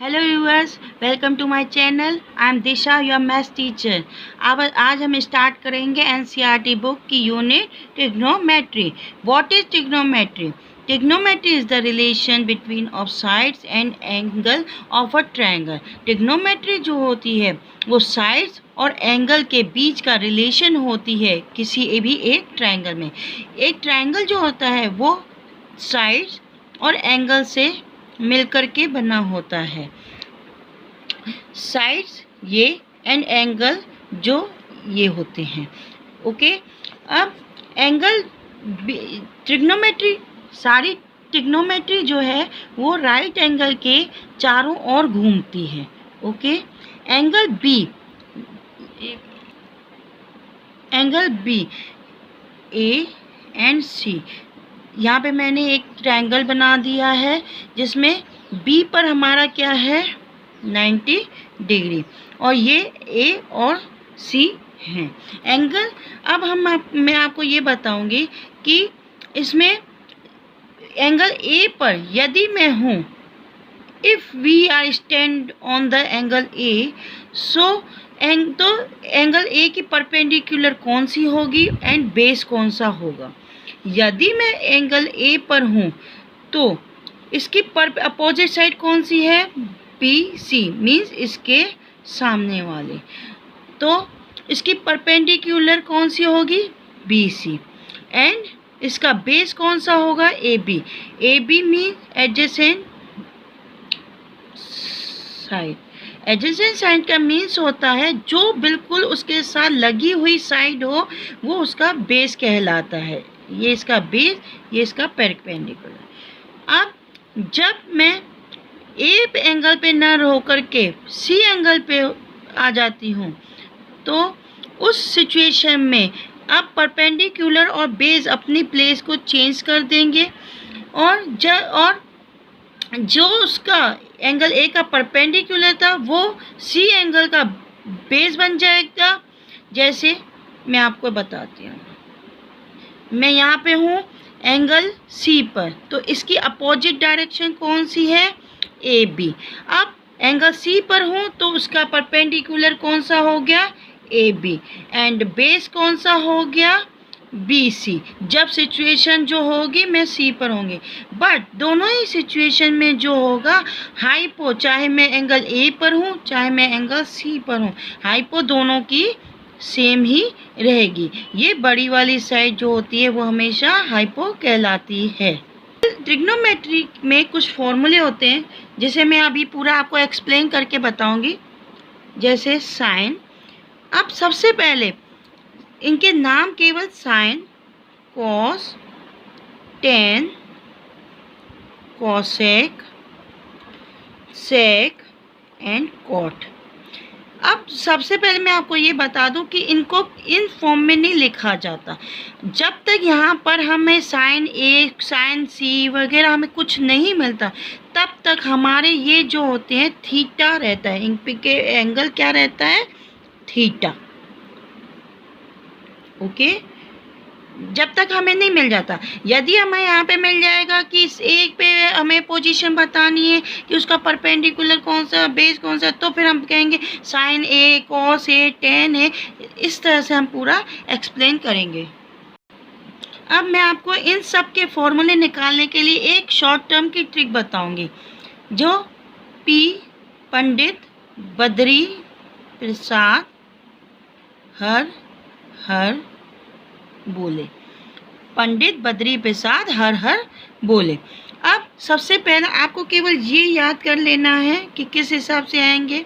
Hello viewers, welcome to my channel. I am Disha, your maths teacher. अब आज हम start करेंगे एनसीईआरटी बुक की unit trigonometry. What is trigonometry? Trigonometry is the relation between of sides and angle of a triangle. Trigonometry जो होती है वो sides और एंगल के बीच का रिलेशन होती है किसी भी एक ट्रायंगल में। एक ट्रायंगल जो होता है वो साइड्स और एंगल से मिलकर के बना होता है। साइड्स ये एंड एंगल जो ये होते हैं। ओके, अब एंगल ट्रिग्नोमेट्री सारी ट्रिग्नोमेट्री जो है वो राइट एंगल के चारों ओर घूमती है। Okay, angle B A and C, यहाँ पे मैंने एक ट्रायंगल बना दिया है जिसमें बी पर हमारा क्या है 90 डिग्री और ये ए और सी हैं एंगल। अब मैं आपको ये बताऊंगी कि इसमें एंगल ए पर यदि मैं हूँ, if we are stand on the angle A, so तो एंगल ए की परपेंडिकुलर कौन सी होगी एंड बेस कौन सा होगा। यदि मैं एंगल ए पर हूँ तो इसकी अपोजिट साइड कौन सी है? बी सी, मीन्स इसके सामने वाले। तो इसकी परपेंडिकुलर कौन सी होगी? B C. एंड इसका बेस कौन सा होगा? A B. A B means adjacent side. Adjacent side का मीन्स होता है जो बिल्कुल उसके साथ लगी हुई साइड हो, वो उसका बेस कहलाता है। ये इसका बेस, ये इसका परपेंडिकुलर। अब जब मैं ए एंगल पे न होकर के सी एंगल पे आ जाती हूँ तो उस सिचुएशन में अब परपेंडिकुलर और बेस अपनी प्लेस को चेंज कर देंगे और जो उसका एंगल ए का परपेंडिकुलर था वो सी एंगल का बेस बन जाएगा। जैसे मैं आपको बताती हूँ, मैं यहाँ पे हूँ एंगल सी पर, तो इसकी अपोजिट डायरेक्शन कौन सी है? A B. अब एंगल सी पर हूँ तो उसका परपेंडिकुलर कौन सा हो गया? ए बी। एंड बेस कौन सा हो गया? B C. जब सिचुएशन जो होगी मैं सी पर होंगी, बट दोनों ही सिचुएशन में जो होगा हाइपो, चाहे मैं एंगल ए पर हूँ चाहे मैं एंगल सी पर हूँ, हाइपो दोनों की सेम ही रहेगी। ये बड़ी वाली साइड जो होती है वो हमेशा हाइपो कहलाती है। ट्रिग्नोमेट्री में कुछ फॉर्मूले होते हैं जिसे मैं अभी पूरा आपको एक्सप्लेन करके बताऊंगी। जैसे साइन, अब सबसे पहले इनके नाम केवल sine, cos, tan, cosec, sec and cot. अब सबसे पहले मैं आपको ये बता दूं कि इनको इन फॉर्म में नहीं लिखा जाता। जब तक यहाँ पर हमें साइन ए, साइन सी वगैरह हमें कुछ नहीं मिलता, तब तक हमारे ये जो होते हैं थीटा रहता है, इनके एंगल क्या रहता है? थीटा। ओके, जब तक हमें नहीं मिल जाता। यदि हमें यहाँ पे मिल जाएगा कि इस एक पे हमें पोजीशन बतानी है कि उसका परपेंडिकुलर कौन सा, बेस कौन सा, तो फिर हम कहेंगे साइन ए, कॉस ए, टेन ए। इस तरह से हम पूरा एक्सप्लेन करेंगे। अब मैं आपको इन सब के फॉर्मूले निकालने के लिए एक शॉर्ट टर्म की ट्रिक बताऊंगी जो पंडित बद्री प्रसाद हर हर बोले। पंडित बद्री प्रसाद हर हर बोले। अब सबसे पहले आपको केवल ये याद कर लेना है कि किस हिसाब से आएंगे।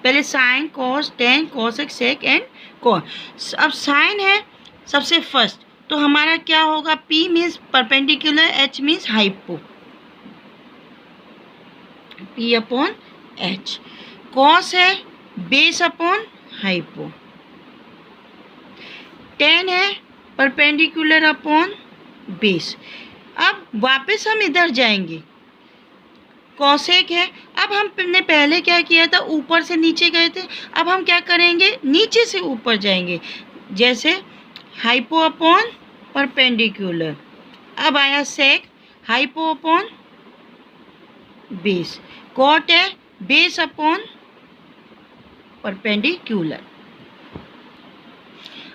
पहले sine, cos, tan, cosec, sec and cot. अब साइन है सबसे फर्स्ट, तो हमारा क्या होगा? P means perpendicular, H means hypo, P upon H। Cos है बेस अपॉन हाइपो। टेन है परपेंडिकुलर अपॉन बेस। अब वापस हम इधर जाएंगे, कॉसेक है। अब हमने पहले क्या किया था? ऊपर से नीचे गए थे, अब हम क्या करेंगे? नीचे से ऊपर जाएंगे। जैसे हाइपो अपॉन परपेंडिकुलर। अब आया सेक, हाइपो अपॉन बेस। कॉट है बेस अपॉन परपेंडिकुलर।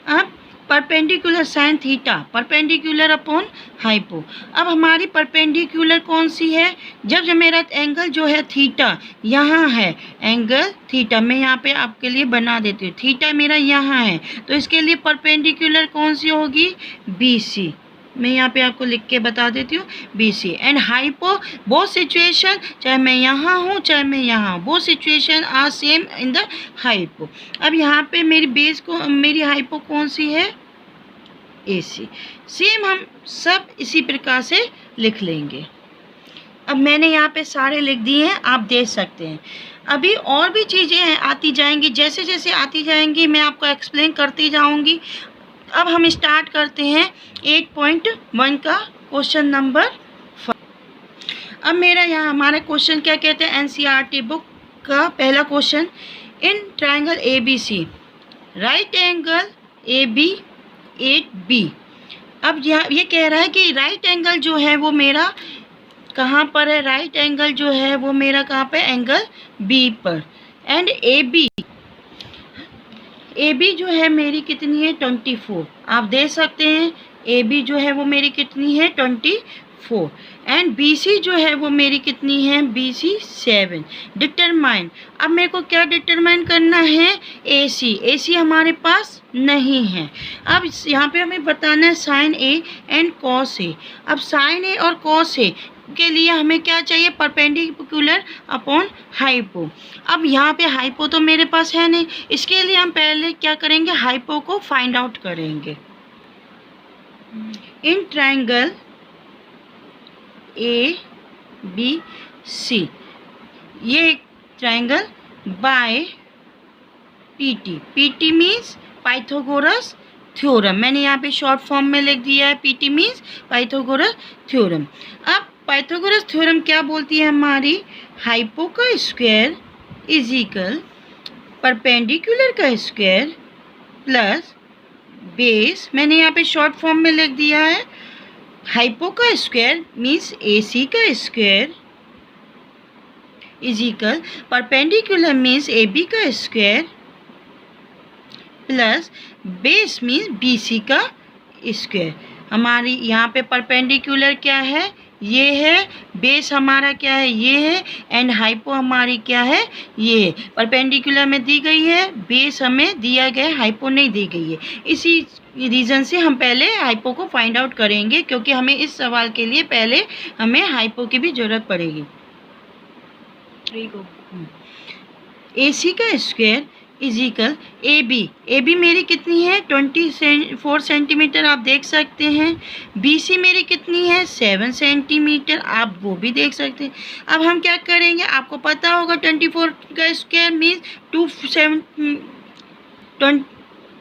अब perpendicular sine theta perpendicular upon hypo. अब हमारी परपेंडिकुलर कौन सी है? जब मेरा एंगल जो है थीटा यहाँ है, एंगल थीटा मैं यहाँ पे आपके लिए बना देती हूँ, थीटा मेरा यहाँ है, तो इसके लिए परपेंडिकुलर कौन सी होगी? BC। मैं यहाँ पे आपको लिख के बता देती हूँ, BC। And hypo, both situation, चाहे मैं यहाँ हूँ चाहे मैं यहाँ, both situation are same in the hypo. अब यहाँ पे मेरी बेस को, मेरी हाइपो कौन सी है? AC। सेम हम सब इसी प्रकार से लिख लेंगे। अब मैंने यहाँ पे सारे लिख दिए हैं, आप देख सकते हैं। अभी और भी चीज़ें आती जाएंगी, जैसे जैसे आती जाएंगी मैं आपको एक्सप्लेन करती जाऊँगी। अब हम स्टार्ट करते हैं 8.1 का क्वेश्चन नंबर 5। अब मेरा यहाँ हमारा क्वेश्चन क्या कहते हैं? NCERT बुक का पहला क्वेश्चन, इन triangle ABC right angle AB 8B। अब यहाँ ये कह रहा है कि राइट एंगल जो है वो मेरा कहाँ पर है? राइट एंगल जो है वो मेरा कहाँ पे? एंगल B पर। एंड AB जो है मेरी कितनी है? 24। आप देख सकते हैं AB जो है वो मेरी कितनी है? 24। एंड BC जो है वो मेरी कितनी है? BC 7। डिटरमाइन, अब मेरे को क्या डिटरमाइन करना है? AC हमारे पास नहीं है। अब यहाँ पे हमें बताना है sine A and cos A। अब साइन A और कॉस A के लिए हमें क्या चाहिए? Perpendicular upon hypo. अब यहाँ पे हाइपो तो मेरे पास है नहीं, इसके लिए हम पहले क्या करेंगे? हाइपो को फाइंड आउट करेंगे। इन ट्रायंगल ABC, ये triangle by PT means Pythagoras theorem. मैंने यहाँ पे शॉर्ट फॉर्म में लिख दिया है, PT मीन्स पाइथागोरस थ्योरम। अब पाइथागोरस थ्योरम क्या बोलती है हमारी? हाइपो का स्क्वायर इज इक्वल परपेंडिकुलर का स्क्वायर प्लस बेस, मैंने यहाँ पे शॉर्ट फॉर्म में लिख दिया है, हाइपो का स्क्वायर मीन्स AC का square is equal perpendicular means AB का square plus base means BC का स्क्वायर। हमारी यहाँ पे परपेंडिकुलर क्या है? ये है। बेस हमारा क्या है? ये है। एंड हाइपो हमारी क्या है? ये है। परपेंडिकुलर में दी गई है, बेस हमें दिया गया है, हाइपो नहीं दी गई है। इसी रीज़न से हम पहले हाइपो को फाइंड आउट करेंगे, क्योंकि हमें इस सवाल के लिए पहले हमें हाइपो की भी ज़रूरत पड़ेगी। AC का स्क्वायर इज इक्वल AB मेरी कितनी है? 24 सेंटीमीटर, आप देख सकते हैं। BC मेरी कितनी है? 7 सेंटीमीटर, आप वो भी देख सकते हैं। अब हम क्या करेंगे? आपको पता होगा 24 का स्क्वायर मीन्स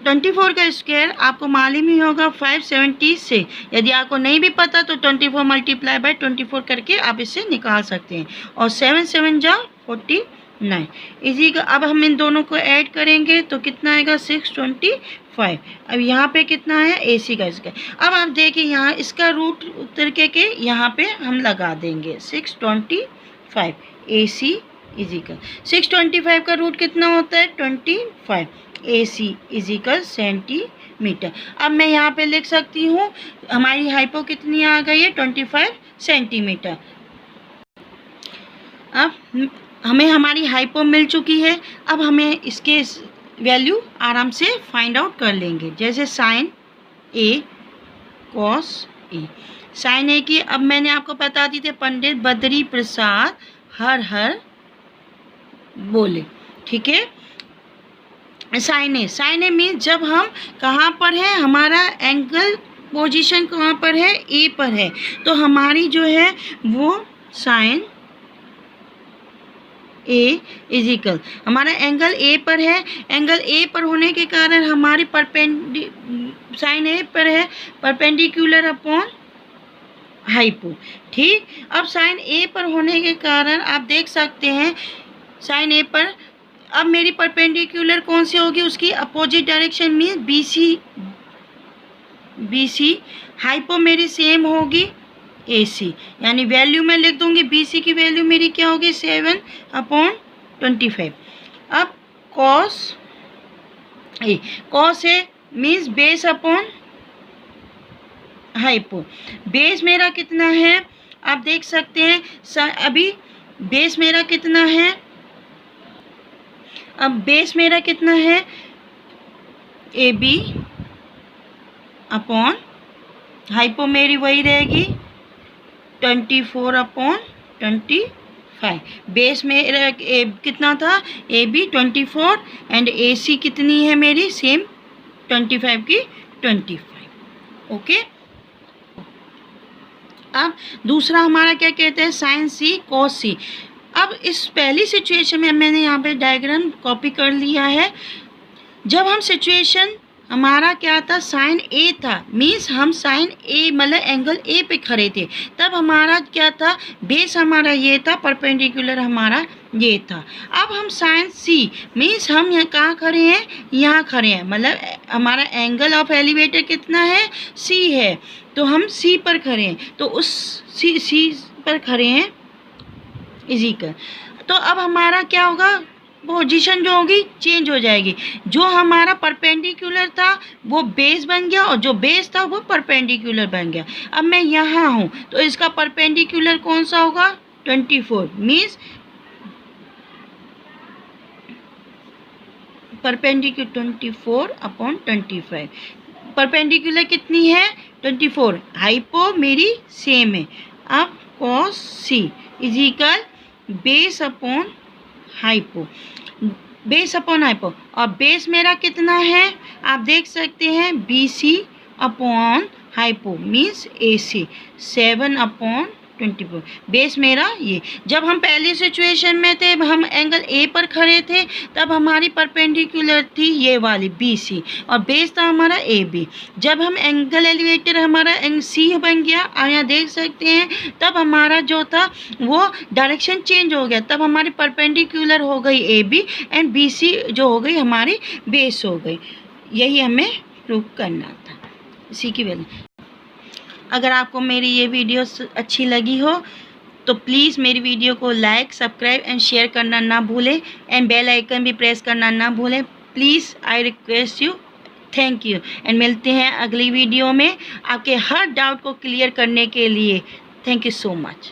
24 का स्क्वायर आपको मालूम ही होगा 570 से। यदि आपको नहीं भी पता तो 24 मल्टीप्लाई बाय 24 करके आप इसे निकाल सकते हैं। और 7 7 जा 49 इसी का। अब हम इन दोनों को ऐड करेंगे तो कितना आएगा? 625। अब यहाँ पे कितना है? AC का स्क्वायर। अब आप देखिए यहाँ इसका रूट उतर के यहाँ पे हम लगा देंगे 625। AC इजिकल 625 का रूट कितना होता है? 25। AC is equal centimetre. अब मैं यहाँ पे लिख सकती हूँ हमारी हाइपो कितनी आ गई है? 25 सेंटीमीटर। अब हमें हमारी हाइपो मिल चुकी है। अब हमें इसके वैल्यू आराम से फाइंड आउट कर लेंगे, जैसे sine A cos A। Sine A की अब मैंने आपको बता दी थी, पंडित बद्री प्रसाद हर हर बोले, ठीक है। साइन ए मीन्स जब हम कहाँ पर है, हमारा एंगल पोजीशन कहाँ पर है? A पर है, तो हमारी जो है वो साइन A इजिकल हमारा एंगल A पर है। एंगल A पर होने के कारण हमारी साइन A पर है परपेंडिकुलर अपॉन हाइपो, ठीक। अब साइन A पर होने के कारण आप देख सकते हैं साइन A पर अब मेरी परपेंडिकुलर कौन सी होगी? उसकी अपोजिट डायरेक्शन में BC। हाइपो मेरी सेम होगी AC, यानी वैल्यू मैं लिख दूंगी। BC की वैल्यू मेरी क्या होगी? 7/2। 25। अब cos A, cos A means base upon hypo. Base मेरा कितना है आप देख सकते हैं, अभी बेस मेरा कितना है, अब बेस मेरा कितना है ए बी अपॉन हाइपो मेरी वही रहेगी 24 अपॉन 25। बेस मेरा कितना था ए बी 24 एंड ए सी कितनी है मेरी सेम 25 की 25। ओके। अब दूसरा हमारा क्या कहते हैं साइन सी कॉस सी। अब इस पहली सिचुएशन में मैंने यहाँ पे डायग्राम कॉपी कर लिया है। जब हम सिचुएशन हमारा क्या था साइन ए था, मीन्स हम साइन ए मतलब एंगल ए पे खड़े थे, तब हमारा क्या था बेस हमारा ये था, परपेंडिकुलर हमारा ये था। अब हम साइन सी मीन्स हम यहाँ कहाँ खड़े हैं, यहाँ खड़े हैं, मतलब हमारा एंगल ऑफ एलिवेटर कितना है सी है, तो हम सी पर खड़े हैं, तो उस सी पर खड़े हैं इजिकल। तो अब हमारा क्या होगा पोजीशन जो होगी चेंज हो जाएगी। जो हमारा परपेंडिकुलर था वो बेस बन गया और जो बेस था वो परपेंडिकुलर बन गया। अब मैं यहाँ हूँ तो इसका परपेंडिकुलर कौन सा होगा 24 मीन्स परपेंडिकुलर 24 अपॉन 25। परपेंडिकुलर कितनी है 24, हाइपो मेरी सेम है। अब cos C is equal base upon hypo, base upon hypo, और बेस मेरा कितना है आप देख सकते हैं B C upon hypo means A C 7 upon 24। Base मेरा ये, जब हम पहली सिचुएशन में थे हम एंगल ए पर खड़े थे तब हमारी परपेंडिकुलर थी ये वाली बी सी और बेस था हमारा ए बी। जब हम एंगल एलिवेटर हमारा सी बन गया आप यहाँ देख सकते हैं, तब हमारा जो था वो डायरेक्शन चेंज हो गया, तब हमारी परपेंडिकुलर हो गई A B and B C जो हो गई हमारी बेस हो गई। यही हमें प्रूव करना था इसी की वजह। अगर आपको मेरी ये वीडियो अच्छी लगी हो तो प्लीज़ मेरी वीडियो को लाइक सब्सक्राइब एंड शेयर करना ना भूलें एंड बेल आइकन भी प्रेस करना ना भूलें। Please I request you, thank you. And मिलते हैं अगली वीडियो में आपके हर डाउट को क्लियर करने के लिए। Thank you so much.